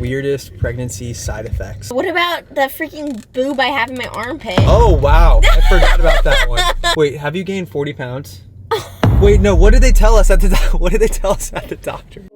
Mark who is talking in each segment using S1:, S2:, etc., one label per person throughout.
S1: Weirdest pregnancy side effects.
S2: What about the freaking boob I have in my armpit?
S1: Oh, wow. I forgot about that one. Wait, have you gained 40 pounds? Wait, no, what did they tell us at the doctor?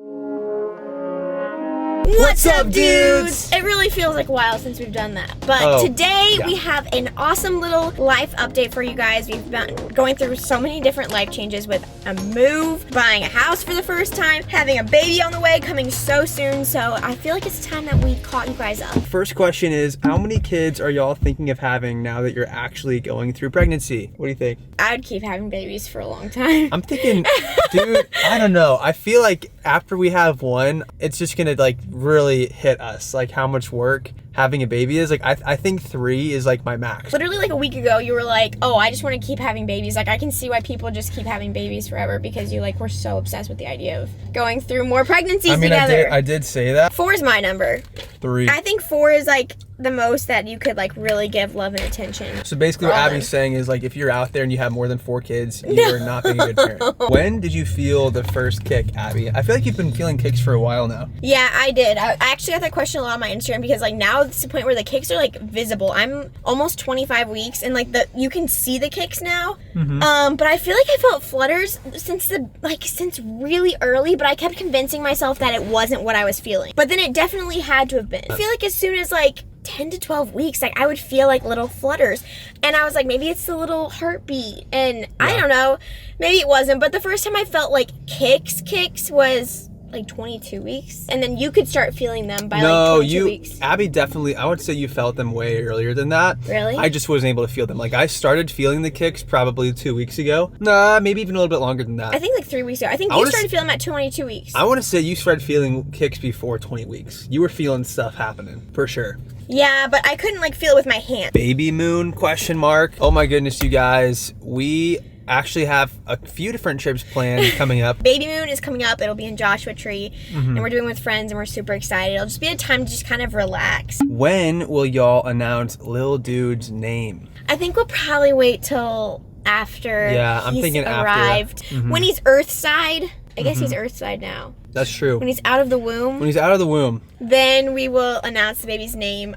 S2: What's up, dudes? It really feels like a while since we've done that. But today we have an awesome little life update for you guys. We've been going through so many different life changes with a move, buying a house for the first time, having a baby on the way, coming so soon. So I feel like it's time that we caught you guys up.
S1: First question is, how many kids are y'all thinking of having now that you're actually going through pregnancy? What do you think?
S2: I'd keep having babies for a long time.
S1: I'm thinking, dude, I don't know. I feel like after we have one, it's just gonna like really hit us, like how much work having a baby is. Like I think 3 is like my max.
S2: Literally like a week ago you were like, oh, I just want to keep having babies. Like I can see why people just keep having babies forever, because you like were so obsessed with the idea of going through more pregnancies together.
S1: I did say that.
S2: 4 is my number.
S1: 3.
S2: I think 4 is like the most that you could like really give love and attention.
S1: So basically what Abby's saying is like, if you're out there and you have more than 4 kids, you're not being a good parent. When did you feel the first kick, Abby? I feel like you've been feeling kicks for a while now.
S2: Yeah, I did. I actually got that question a lot on my Instagram, because like now it's the point where the kicks are like visible. I'm almost 25 weeks and like you can see the kicks now. But I feel like I felt flutters since really early, but I kept convincing myself that it wasn't what I was feeling. But then it definitely had to have been. I feel like as soon as like 10 to 12 weeks, like I would feel like little flutters, and I was like, maybe it's the little heartbeat, and I don't know, maybe it wasn't. But the first time I felt like kicks was like 22 weeks, and then you could start feeling them by like 22 weeks.
S1: Abby, definitely, I would say you felt them way earlier than that.
S2: Really?
S1: I just wasn't able to feel them. Like I started feeling the kicks probably 2 weeks ago. Nah, maybe even a little bit longer than that.
S2: I think like 3 weeks ago. I think you started feeling them at 22 weeks.
S1: I want to say you started feeling kicks before 20 weeks. You were feeling stuff happening for sure.
S2: Yeah, but I couldn't like feel it with my hand.
S1: Baby moon question mark. Oh my goodness, you guys, we actually have a few different trips planned coming up.
S2: Baby moon is coming up. It'll be in Joshua Tree, and we're doing it with friends, and we're super excited. It'll just be a time to just kind of relax.
S1: When will y'all announce Lil Dude's name?
S2: I think we'll probably wait till after
S1: I'm thinking
S2: arrived.
S1: After.
S2: When he's Earthside. I guess he's Earthside now.
S1: That's true.
S2: When he's out of the womb. Then we will announce the baby's name.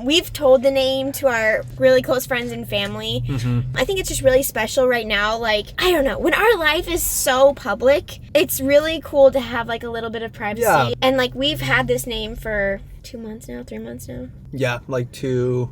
S2: We've told the name to our really close friends and family. I think it's just really special right now. Like, I don't know. When our life is so public, it's really cool to have like a little bit of privacy. Yeah. And like we've had this name for 2 months now, 3 months now.
S1: Yeah, like 3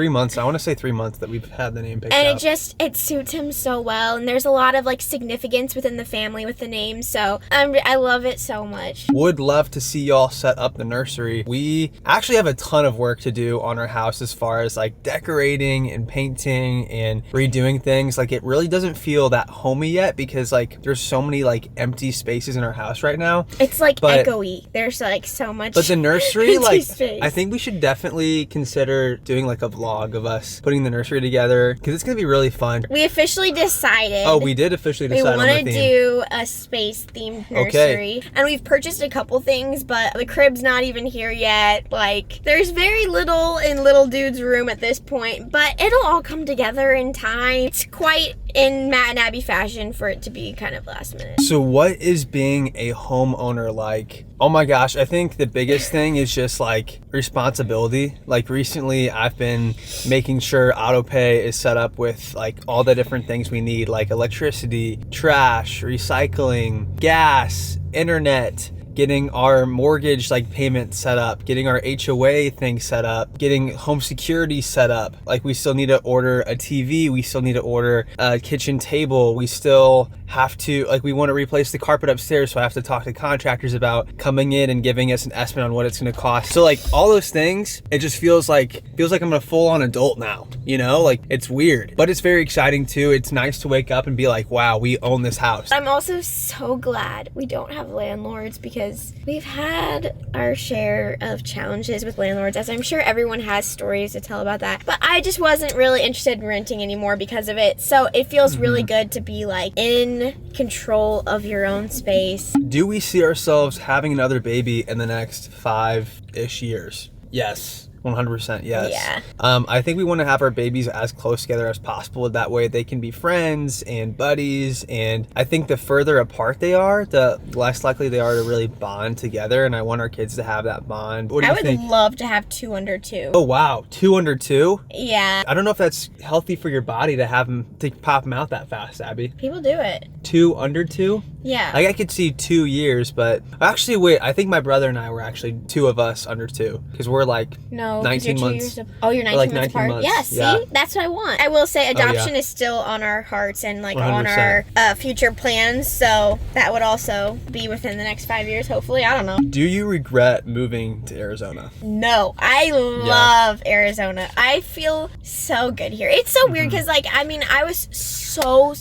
S1: months. I want to say 3 months that we've had the name picked
S2: and
S1: up.
S2: It suits him so well, and there's a lot of like significance within the family with the name, so I love it so much.
S1: Would love to see y'all set up the nursery. We actually have a ton of work to do on our house as far as like decorating and painting and redoing things. Like it really doesn't feel that homey yet, because like there's so many like empty spaces in our house right now.
S2: It's like echoey. There's like so much.
S1: But the nursery, like
S2: space.
S1: I think we should definitely consider doing like a vlog of us putting the nursery together, because it's gonna be really fun.
S2: We officially decided.
S1: Oh, we did officially decide on the theme.
S2: We want to do a space themed nursery, and we've purchased a couple things, but the crib's not even here yet. Like there's very little in little dude's room at this point, but it'll all come together in time. It's quite in Matt and Abby fashion for it to be kind of last minute.
S1: So what is being a homeowner like? Oh my gosh, I think the biggest thing is just like responsibility. Like recently I've been making sure auto pay is set up with like all the different things we need, like electricity, trash, recycling, gas, internet, getting our mortgage like payment set up, getting our HOA thing set up, getting home security set up. Like we still need to order a TV, we still need to order a kitchen table, we still have to, like we want to replace the carpet upstairs, so I have to talk to contractors about coming in and giving us an estimate on what it's going to cost. So like all those things, it just feels like I'm a full-on adult now, you know? Like it's weird, but it's very exciting too. It's nice to wake up and be like, wow, we own this house.
S2: I'm also so glad we don't have landlords, because we've had our share of challenges with landlords, as I'm sure everyone has stories to tell about that, but I just wasn't really interested in renting anymore because of it. So it feels really good to be like in control of your own space.
S1: Do we see ourselves having another baby in the next 5-ish years? Yes. 100%, yes.
S2: Yeah.
S1: I think we want to have our babies as close together as possible. That way they can be friends and buddies. And I think the further apart they are, the less likely they are to really bond together. And I want our kids to have that bond. What do you think?
S2: I would love to have 2 under 2.
S1: Oh, wow. 2 under 2?
S2: Yeah.
S1: I don't know if that's healthy for your body to have them, to pop them out that fast, Abby.
S2: People do it.
S1: 2 under 2?
S2: Yeah.
S1: Like I could see 2 years, but actually, wait, I think my brother and I were actually 2 of us under 2 because we're like
S2: No,
S1: 19
S2: you're 2
S1: months.
S2: years oh, you're 19
S1: like
S2: months
S1: 19
S2: apart.
S1: months.
S2: Yeah, see?
S1: Yeah.
S2: That's what I want. I will say adoption
S1: yeah.
S2: is still on our hearts and like
S1: 100%.
S2: on our future plans. So that would also be within the next 5 years, hopefully. I don't know.
S1: Do you regret moving to Arizona?
S2: No, I love Arizona. I feel so good here. It's so weird because, like, I mean, I was so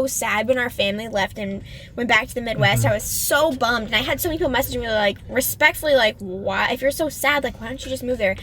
S2: sad when our family left and went back to the Midwest. I was so bummed, and I had so many people messaging me like, respectfully, like, why? If you're so sad, like, why don't you just move there?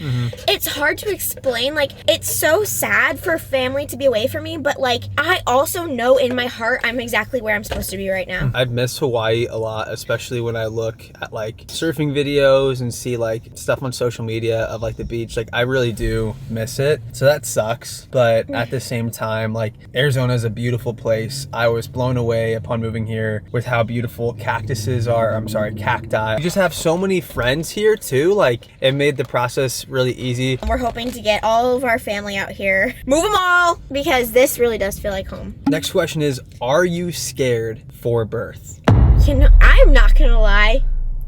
S2: It's hard to explain. Like, it's so sad for family to be away from me, but like, I also know in my heart I'm exactly where I'm supposed to be right now.
S1: I've missed Hawaii a lot, especially when I look at like surfing videos and see like stuff on social media of like the beach. Like I really do miss it. So that sucks. But at the same time, like Arizona is a beautiful place. I was blown away upon moving here with how beautiful cactuses are. I'm sorry, cacti. You just have so many friends here too. Like it made the process really easy.
S2: We're hoping to get all of our family out here. Move them all, because this really does feel like home.
S1: Next question is, are you scared for birth?
S2: You know, I'm not gonna lie.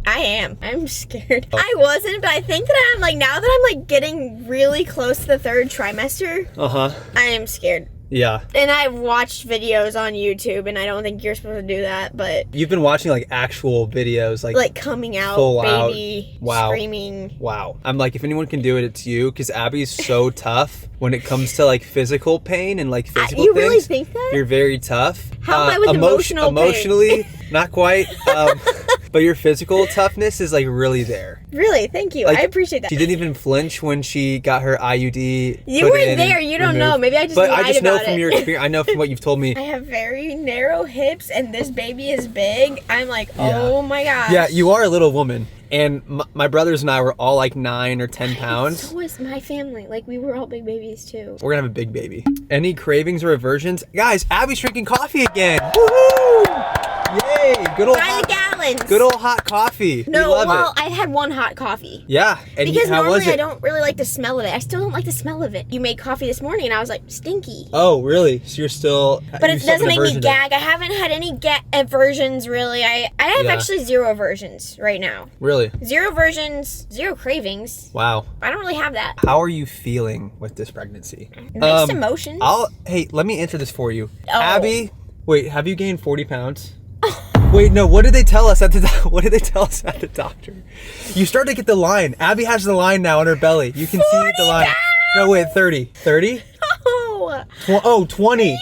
S2: I am. I'm scared. I wasn't, but I think that I'm like, now that I'm like getting really close to the 3rd trimester, I am scared.
S1: Yeah.
S2: And I've watched videos on YouTube, and I don't think you're supposed to do that, but
S1: You've been watching like actual videos, like
S2: coming out,
S1: full
S2: baby,
S1: out. Wow.
S2: screaming.
S1: Wow. I'm like, if anyone can do it, it's you, because Abby's so tough when it comes to like physical pain and like physical
S2: You
S1: things.
S2: really think that?
S1: You're very tough.
S2: How am I with emotional pain?
S1: Emotionally, not quite. But your physical toughness is like really there.
S2: Really? Thank you.
S1: Like,
S2: I appreciate that.
S1: She didn't even flinch when she got her IUD.
S2: You
S1: put
S2: weren't
S1: in
S2: there.
S1: and
S2: You don't
S1: removed.
S2: know. Maybe I just
S1: But
S2: lied
S1: I just know
S2: about
S1: from
S2: it.
S1: your experience. I know from what you've told me.
S2: I have very narrow hips, and this baby is big. I'm like, oh my gosh.
S1: Yeah, you are a little woman. And my brothers and I were all like 9 or 10 pounds.
S2: So was my family. Like, we were all big babies too.
S1: We're gonna have a big baby. Any cravings or aversions? Guys, Abby's drinking coffee again. Woohoo! Yay! Good old
S2: By the gallons.
S1: good old hot coffee.
S2: No,
S1: we love
S2: well,
S1: it.
S2: I had one hot coffee.
S1: Yeah, and
S2: Because
S1: how was
S2: normally
S1: it?
S2: I don't really like the smell of it. I still don't like the smell of it. You made coffee this morning, and I was like, stinky.
S1: Oh, really? So you're still.
S2: But it doesn't make me gag. I haven't had any aversions, really. I have
S1: Yeah.
S2: actually 0 aversions right now.
S1: Really?
S2: 0 aversions, 0 cravings.
S1: Wow.
S2: I don't really have that.
S1: How are you feeling with this pregnancy?
S2: Mixed emotions.
S1: Hey, let me answer this for you.
S2: Oh.
S1: Abby, wait, have you gained 40 pounds? Wait, no, what did they tell us at the doctor? You start to get the line. Abby has the line now on her belly. You can see the line.
S2: pounds!
S1: No, wait, 30. 30?
S2: Oh,
S1: 20.
S2: yeah.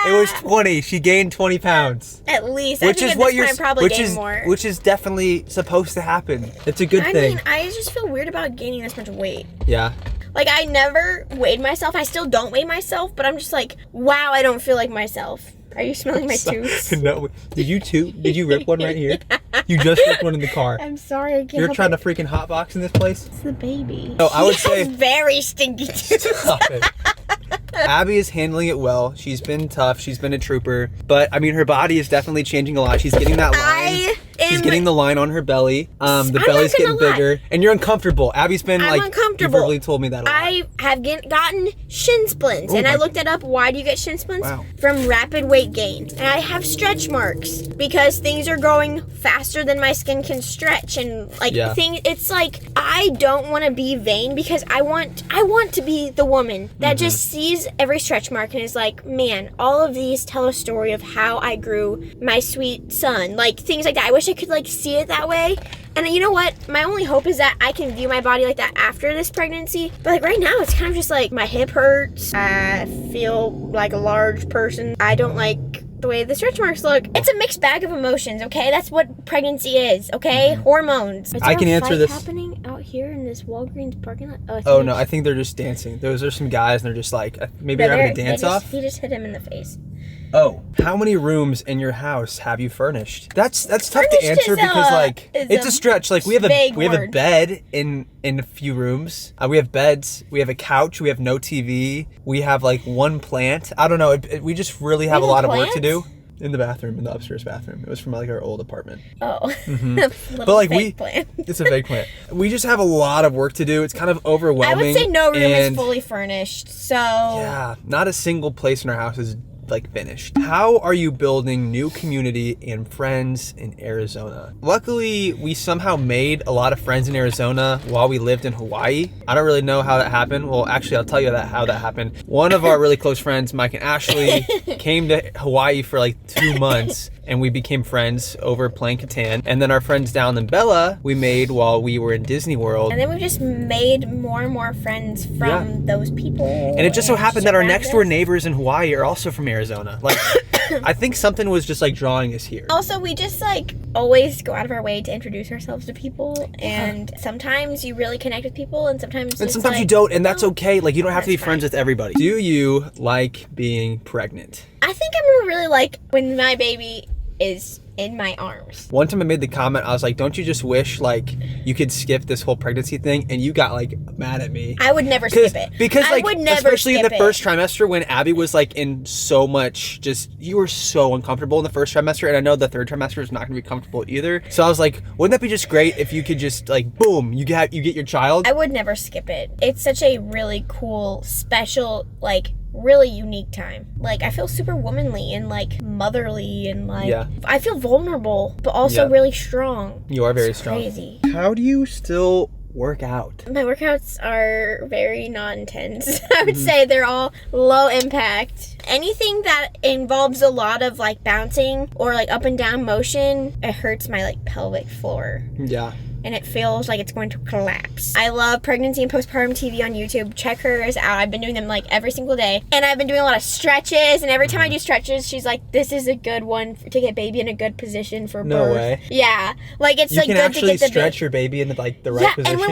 S1: It was 20. She gained 20 pounds.
S2: At least.
S1: Which
S2: I
S1: is
S2: think
S1: what
S2: at
S1: you're
S2: this point I probably gain more.
S1: which is definitely supposed to happen. It's a good
S2: I
S1: thing.
S2: mean, I just feel weird about gaining this much weight.
S1: Yeah.
S2: Like, I never weighed myself. I still don't weigh myself, but I'm just like, wow, I don't feel like myself. Are you smelling my tooth?
S1: No. Did you rip one right here? You just ripped one in the car.
S2: I'm sorry, I can't
S1: You're
S2: help
S1: trying
S2: it.
S1: to freaking hotbox in this place?
S2: It's the baby.
S1: No, I would
S2: He
S1: say-
S2: has very stinky tooth.
S1: Stop it. Abby is handling it well. She's been tough. She's been a trooper. But, I mean, her body is definitely changing a lot. She's getting that line. She's getting the line on her belly. The
S2: I'm
S1: belly's
S2: not
S1: getting
S2: gonna lie.
S1: bigger. And you're uncomfortable. Abby's been,
S2: I'm
S1: like,
S2: uncomfortable.
S1: you verbally told me that a lot.
S2: I have gotten shin splints, and I looked it up. Why do you get shin splints?
S1: Wow.
S2: From rapid weight gain. And I have stretch marks because things are growing faster than my skin can stretch, and like
S1: Yeah.
S2: it's like I don't want to be vain because I want to be the woman that just sees every stretch mark and is like, man, all of these tell a story of how I grew my sweet son, like things like that. I wish I could like see it that way. And you know what? My only hope is that I can view my body like that after this pregnancy. But like right now, it's kind of just like my hip hurts. I feel like a large person. I don't like the way the stretch marks look. It's a mixed bag of emotions, okay? That's what pregnancy is, okay? Hormones. Is
S1: I
S2: there
S1: can
S2: a
S1: answer
S2: fight
S1: this.
S2: happening out here in this Walgreens parking lot?
S1: Oh, no, I think they're just dancing. Those are some guys, and they're just like, maybe they're having a dance off.
S2: He just hit him in the face.
S1: Oh, how many rooms in your house have you furnished? That's tough to
S2: Furnished
S1: answer
S2: is
S1: because like it's a stretch. Like we have a
S2: word.
S1: bed in a few rooms. We have beds. We have a couch. We have no TV. We have like one plant. I don't know. We just really have a lot of work to do. In the bathroom, in the upstairs bathroom. It was from like our old apartment.
S2: Oh.
S1: But like it's a fake plant. We just have a lot of work to do. It's kind of overwhelming.
S2: I would say no room is fully furnished. So
S1: yeah, not a single place in our house is like finished. How are you building new community and friends in Arizona? Luckily, we somehow made a lot of friends in Arizona while we lived in Hawaii. I don't really know how that happened. Well, actually, I'll tell you how that happened. One of our really close friends, Mike and Ashley, came to Hawaii for like 2 months and we became friends over playing Catan. And then our friends down in Bella, we made while we were in Disney World.
S2: And then we just made more and more friends from those people.
S1: And it just so happened that our next door neighbors in Hawaii are also from Arizona. Like, I think something was just like drawing us here.
S2: Also, we just like always go out of our way to introduce ourselves to people, and sometimes you really connect with people, and sometimes
S1: you don't, and that's okay. Like, you don't have to be friends with everybody. Do you like being pregnant?
S2: I think I'm gonna really like when my baby is in my arms.
S1: One time I made the comment, I was like, don't you just wish like you could skip this whole pregnancy thing? And you got like mad at me.
S2: I would never skip it.
S1: Because
S2: I
S1: like,
S2: would never
S1: especially in the
S2: skip
S1: first trimester when Abby was like in so much, you were so uncomfortable in the first trimester. And I know the third trimester is not gonna be comfortable either. So I was like, wouldn't that be just great if you could just like, boom, you get your child?
S2: I would never skip it. It's such a really cool, special, like really unique time. Like I feel super womanly and like motherly and like I feel vulnerable but also really strong.
S1: You are very strong.
S2: Crazy.
S1: How do you still work out?
S2: My workouts are very non-intense. I would say they're all low impact. Anything that involves a lot of like bouncing or like up and down motion, it hurts my like pelvic floor.
S1: Yeah.
S2: And it feels like it's going to collapse. I love pregnancy and postpartum TV on YouTube. Check hers out. I've been doing them like every single day. And I've been doing a lot of stretches. And every time I do stretches, she's like, this is a good one to get baby in a good position for birth.
S1: No way.
S2: Yeah. Like it's
S1: you
S2: like good to get the
S1: You can actually stretch your baby in the right position?
S2: Yeah, and when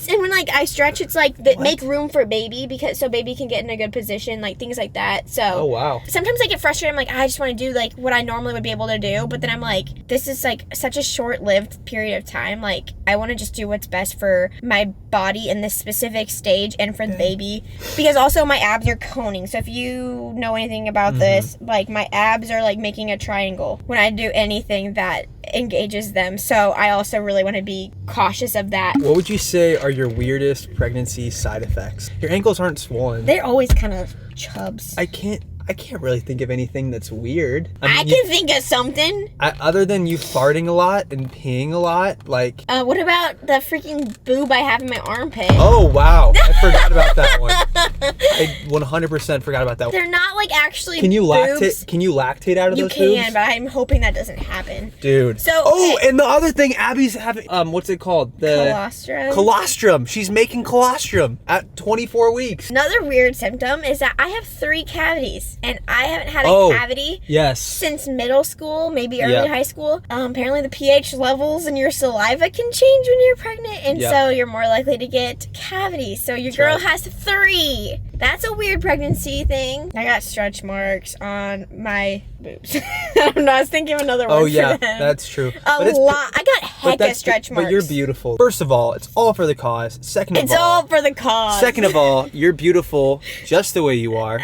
S2: and when like I stretch, it's like make room for baby so baby can get in a good position, like things like that. So
S1: oh wow.
S2: Sometimes I get frustrated. I'm like, I just want to do like what I normally would be able to do. But then I'm like, this is like such a short-lived period of time. Like I want to just do what's best for my body in this specific stage and for the baby, because also my abs are coning. So if you know anything about this, like my abs are like making a triangle when I do anything that engages them. So I also really want to be cautious of that.
S1: What would you say are your weirdest pregnancy side effects? Your ankles aren't swollen.
S2: They're always kind of chubs.
S1: I can't really think of anything that's weird.
S2: I can think of something.
S1: Other than you farting a lot and peeing a lot, like...
S2: what about the freaking boob I have in my armpit?
S1: Oh, wow. I forgot about that one. I 100% forgot about that one.
S2: They're not, like, actually
S1: Can you
S2: boobs.
S1: Can you lactate out of those boobs?
S2: You can, but I'm hoping that doesn't happen.
S1: Dude.
S2: So...
S1: Oh, and the other thing, Abby's having... what's it called?
S2: Colostrum.
S1: Colostrum. She's making colostrum at 24 weeks.
S2: Another weird symptom is that I have 3 cavities. And I haven't had a cavity since middle school, maybe early high school. Apparently the pH levels in your saliva can change when you're pregnant, and so you're more likely to get cavities. So your girl has 3. That's a weird pregnancy thing. I got stretch marks on my boobs. I was thinking of another word for them.
S1: That's true.
S2: A lot. I got hecka stretch marks.
S1: But you're beautiful. First of all, it's all for the cause. Second of all, you're beautiful just the way you are.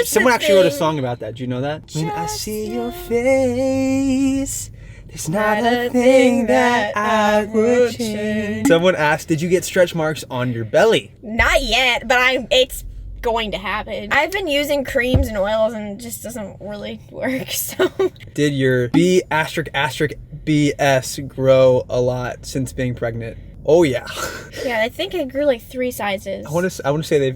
S1: Someone actually wrote a song about that. Do you know that? When I see your face, there's not a thing that I would change. Someone asked, did you get stretch marks on your belly?
S2: Not yet, but it's going to happen. I've been using creams and oils and it just doesn't really work, so.
S1: Did your B***BS grow a lot since being pregnant? Oh yeah.
S2: Yeah, I think I grew like 3 sizes.
S1: I want to say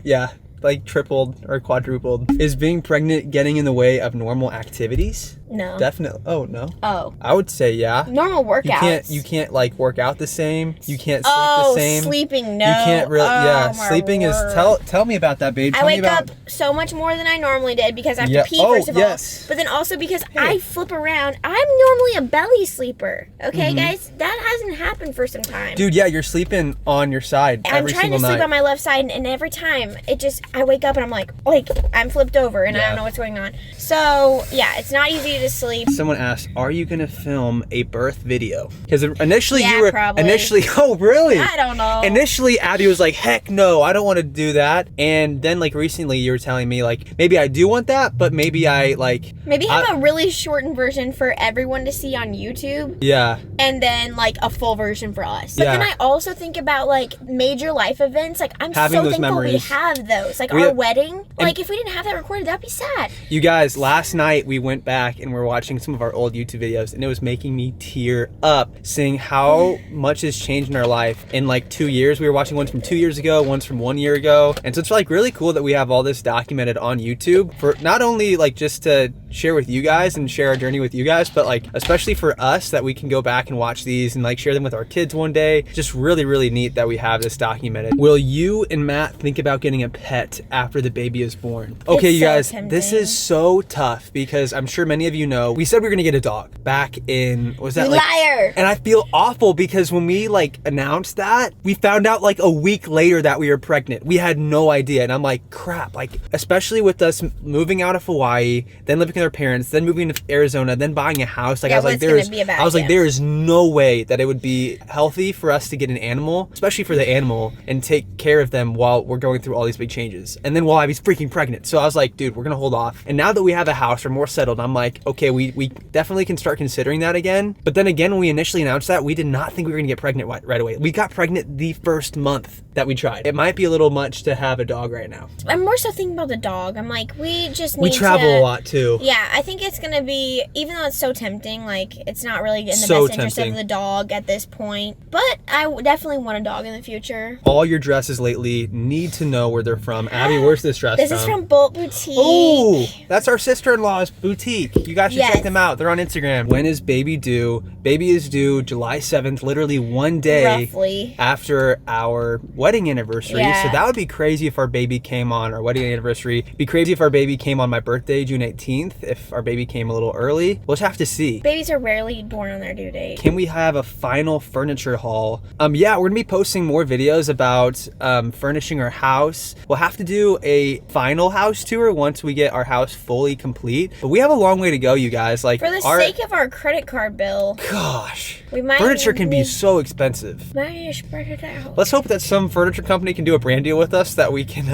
S1: like tripled or quadrupled. Is being pregnant getting in the way of normal activities?
S2: No.
S1: Definitely. Oh, no.
S2: Oh.
S1: I would say yeah.
S2: Normal workouts.
S1: You can't like work out the same. You can't sleep
S2: Oh,
S1: the same.
S2: sleeping, no.
S1: You can't really,
S2: Oh, my
S1: sleeping
S2: word.
S1: is, tell me about that, babe.
S2: I
S1: Tell me
S2: wake
S1: about,
S2: up so much more than I normally did because I have
S1: Yeah.
S2: to pee
S1: Oh,
S2: first of
S1: yes.
S2: all. But then also because I flip around. I'm normally a belly sleeper. Okay, guys? That hasn't happened for some time.
S1: Dude, yeah, you're sleeping on your side
S2: I'm
S1: every
S2: trying
S1: single
S2: to sleep
S1: night.
S2: on my left side, and every time I wake up and I'm like I'm flipped over and I
S1: Yeah.
S2: don't know what's going on. So yeah, it's not easy to sleep.
S1: Someone asked, "Are you gonna film a birth video?" Because initially
S2: Yeah,
S1: you were
S2: probably.
S1: Oh, really?
S2: I don't know.
S1: Initially, Abby was like, "Heck no, I don't want to do that." And then like recently, you were telling me like maybe I do want that, but maybe I like
S2: Maybe have a really shortened version for everyone to see on YouTube.
S1: Yeah.
S2: And then like a full version for us. But
S1: Yeah.
S2: then I also think about like major life events. Like I'm
S1: Having
S2: so
S1: those
S2: thankful
S1: memories.
S2: we have those. Like
S1: We
S2: our
S1: have-
S2: wedding. Like if we didn't have that recorded, that'd be sad.
S1: You guys, last night we went back and we're watching some of our old YouTube videos, and it was making me tear up seeing how much has changed in our life in like 2 years. We were watching ones from 2 years ago, ones from 1 year ago, and so it's like really cool that we have all this documented on YouTube for not only like just to share with you guys and share our journey with you guys, but like especially for us that we can go back and watch these and like share them with our kids one day. Just really neat that we have this documented. Will you and Matt think about getting a pet after the baby is born? Okay,
S2: It's
S1: you
S2: so
S1: guys,
S2: tempting.
S1: this is so tough because I'm sure many of you know we said we were gonna get a dog back in, was that
S2: You
S1: like,
S2: liar.
S1: and I feel awful because when we like announced that, we found out like a week later that we were pregnant. We had no idea, and I'm like, crap. Like especially with us moving out of Hawaii, then living with our parents, then moving to Arizona, then buying a house. Like
S2: Yeah,
S1: I was like,
S2: it's gonna
S1: there's,
S2: be a bad
S1: I was like,
S2: idea.
S1: there is no way that it would be healthy for us to get an animal, especially for the animal, and take care of them while we're going through all these big changes. And then while I was freaking pregnant, so I was like, dude, we're gonna hold off. And now that we have a house, we're more settled. I'm like, okay, we definitely can start considering that again. But then again, when we initially announced that, we did not think we were gonna get pregnant right away. We got pregnant the first month that we tried. It might be a little much to have a dog right now.
S2: I'm more so thinking about the dog. I'm like, we just need
S1: We travel
S2: to,
S1: a lot too.
S2: Yeah, I think it's gonna be, even though it's so tempting, like it's not really in the
S1: So
S2: best interest
S1: tempting.
S2: of the dog at this point. But I definitely want a dog in the future.
S1: All your dresses lately need to know where they're from. Abby, where's this dress
S2: This
S1: from?
S2: is from Bolt Boutique.
S1: Oh, that's our sister-in-law's boutique. You guys should
S2: Yes.
S1: check them out. They're on Instagram. When is baby due? Baby is due July 7th, literally one day
S2: Roughly.
S1: after our wedding anniversary.
S2: Yeah.
S1: So that would be crazy if our baby came on our wedding anniversary. Be crazy if our baby came on my birthday, June 18th. If our baby came a little early, we'll just have to see.
S2: Babies are rarely born on their due date.
S1: Can we have a final furniture haul? Yeah, we're gonna be posting more videos about furnishing our house. We'll have to do a final house tour once we get our house fully complete. But we have a long way to go, you guys. Like
S2: For the sake of our credit card bill,
S1: gosh,
S2: we might
S1: furniture can be
S2: need-
S1: so expensive.
S2: might spread it out.
S1: Let's hope that some furniture company can do a brand deal with us that we can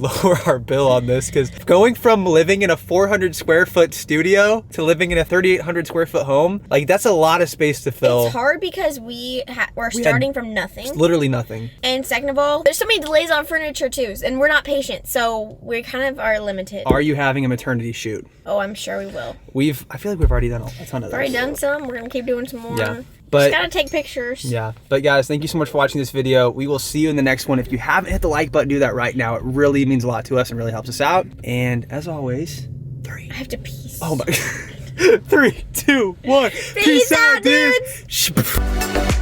S1: lower our bill on this, because going from living in a 400 square foot studio to living in a 3,800 square foot home, like that's a lot of space to fill.
S2: It's hard because we're starting from nothing.
S1: Literally nothing.
S2: And second of all, there's so many delays on furniture too, and we're not patient, so we kind of are limited.
S1: Are you having a maternity shoot?
S2: Oh, I'm sure we will.
S1: I feel like we've already done a ton of
S2: We've already
S1: those.
S2: done some. We're gonna keep doing some more.
S1: Yeah, but-
S2: just gotta take pictures.
S1: Yeah, but guys, thank you so much for watching this video. We will see you in the next one. If you haven't hit the like button, do that right now. It really means a lot to us and really helps us out. And as always,
S2: I have to pee.
S1: oh my 3, 2, 1.
S2: Peace out, dudes.
S1: dudes.